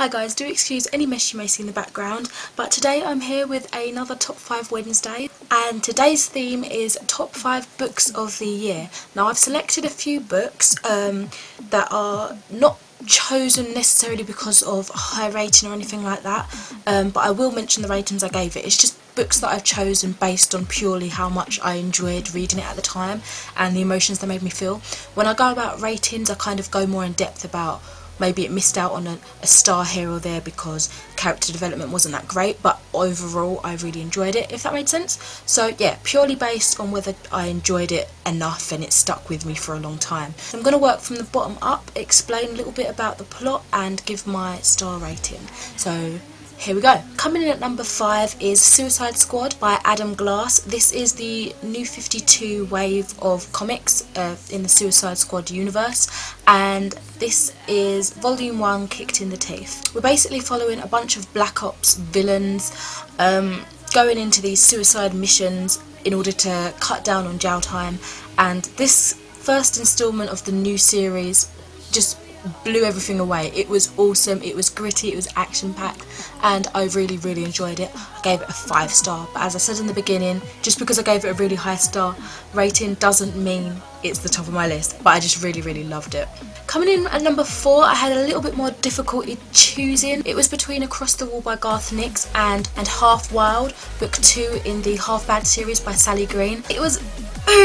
Hi guys, do excuse any mess you may see in the background, but today I'm here with another Top 5 Wednesday, and today's theme is Top 5 Books of the Year. Now I've selected a few books that are not chosen necessarily because of high rating or anything like that, but I will mention the ratings I gave it. It's just books that I've chosen based on purely how much I enjoyed reading it at the time and the emotions they made me feel. When I go about ratings, I kind of go more in depth about maybe it missed out on a star here or there because character development wasn't that great, but overall I really enjoyed it, if that made sense. So yeah, purely based on whether I enjoyed it enough and it stuck with me for a long time. So I'm going to work from the bottom up, explain a little bit about the plot and give my star rating. So here we go. Coming in at number 5 is Suicide Squad by Adam Glass. This is the new 52 wave of comics in the Suicide Squad universe, and this is volume 1, Kicked in the Teeth. We're basically following a bunch of Black Ops villains going into these suicide missions in order to cut down on jail time, and this first instalment of the new series just blew everything away. It was awesome, it was gritty, it was action packed, and I really enjoyed it. I gave it a 5-star, but as I said in the beginning, just because I gave it a really high star rating doesn't mean it's the top of my list, but I just really loved it. Coming in at number 4, I had a little bit more difficulty choosing. It was between Across the Wall by Garth Nix and Half Wild, book 2 in the Half Bad series by Sally Green. It was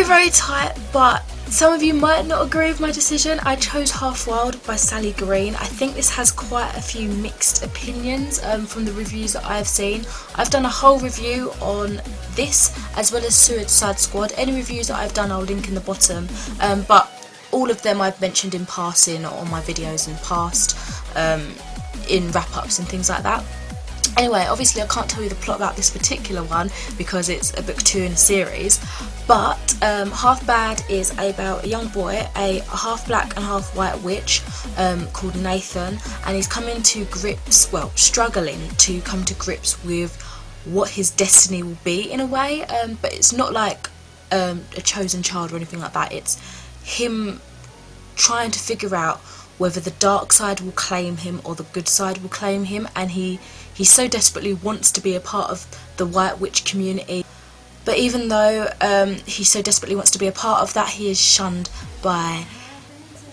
very tight, but some of you might not agree with my decision. I chose Half Wild by Sally Green. I think this has quite a few mixed opinions from the reviews that I've seen. I've done a whole review on this as well as Suicide Squad. Any reviews that I've done I'll link in the bottom, but all of them I've mentioned in passing on my videos in past, in wrap-ups and things like that. Anyway, obviously I can't tell you the plot about this particular one because it's a book 2 in a series, but Half Bad is about a young boy, a half black and half white witch called Nathan, and he's coming to grips, well, struggling to come to grips with what his destiny will be in a way, but it's not like a chosen child or anything like that. It's him trying to figure out whether the dark side will claim him or the good side will claim him, and he so desperately wants to be a part of the White Witch community, but even though he so desperately wants to be a part of that, he is shunned by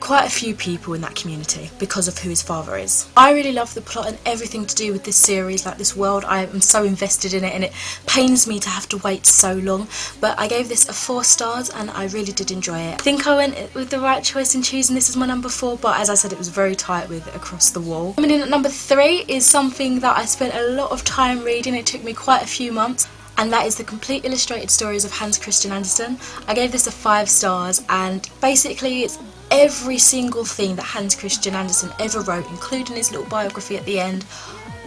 quite a few people in that community because of who his father is. I really love the plot and everything to do with this series, like this world. I am so invested in it and it pains me to have to wait so long, but I gave this a 4 stars and I really did enjoy it. I think I went with the right choice in choosing this as my number 4, but as I said, it was very tight with Across the Wall. Coming in at number 3 is something that I spent a lot of time reading. It took me quite a few months, and that is the Complete Illustrated Stories of Hans Christian Andersen. I gave this a 5 stars, and basically it's every single thing that Hans Christian Andersen ever wrote, including his little biography at the end.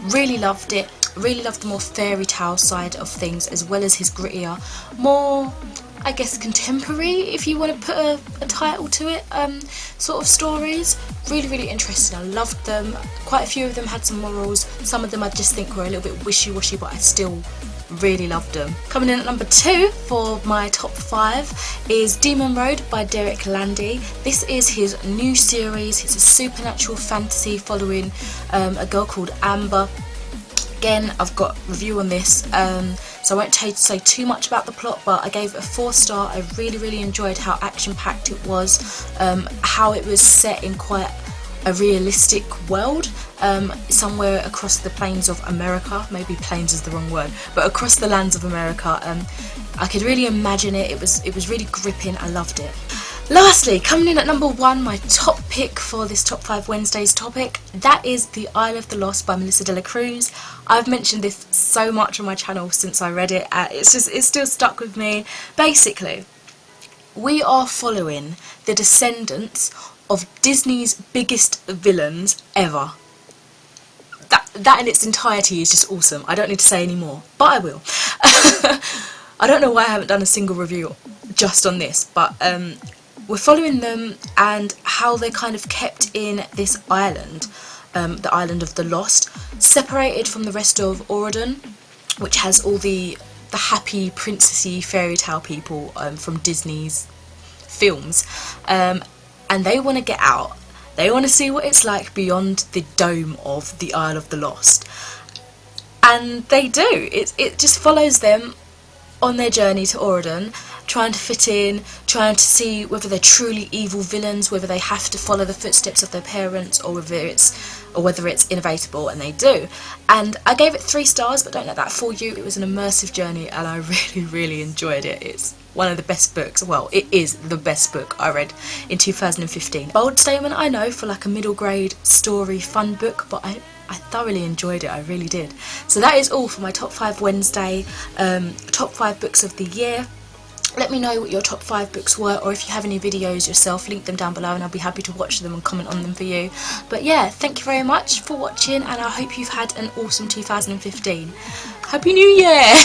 Really loved it. Really loved the more fairy tale side of things as well as his grittier, more, I guess, contemporary, if you want to put a title to it, sort of stories. Really interesting. I loved them. Quite a few of them had some morals. Some of them I just think were a little bit wishy-washy, but I still really loved them. Coming in at number 2 for my top 5 is Demon Road by Derek Landy. This is his new series. It's a supernatural fantasy following a girl called Amber. Again, I've got a review on this, so I won't say too much about the plot, but I gave it a 4 star. I really enjoyed how action-packed it was, how it was set in quite a realistic world, somewhere across the plains of America. Maybe plains is the wrong word, but across the lands of America. I could really imagine it. It was really gripping. I loved it. Lastly, coming in at number 1, my top pick for this Top 5 Wednesdays topic, that is The Isle of the Lost by Melissa de la Cruz. I've mentioned this so much on my channel since I read it. It's still stuck with me. Basically, we are following the descendants of Disney's biggest villains ever. That in its entirety is just awesome. I don't need to say any more, but I will. I don't know why I haven't done a single review just on this, but we're following them and how they're kind of kept in this island, the Island of the Lost, separated from the rest of Auradon, which has all the happy princessy fairy tale people from Disney's films, and they want to get out. They want to see what it's like beyond the dome of the Isle of the Lost. And they do. It just follows them on their journey to Auradon, trying to fit in, trying to see whether they're truly evil villains, whether they have to follow the footsteps of their parents, or whether it's inevitable, and they do. And I gave it 3 stars, but don't let that fool you. It was an immersive journey, and I really enjoyed it. It's one of the best books. Well, it is the best book I read in 2015. Bold statement, I know, for like a middle grade story fun book, but I thoroughly enjoyed it, I really did. So that is all for my top 5 Wednesday, top 5 books of the year. Let me know what your top 5 books were, or if you have any videos yourself, link them down below and I'll be happy to watch them and comment on them for you. But yeah, thank you very much for watching, and I hope you've had an awesome 2015. Happy New Year!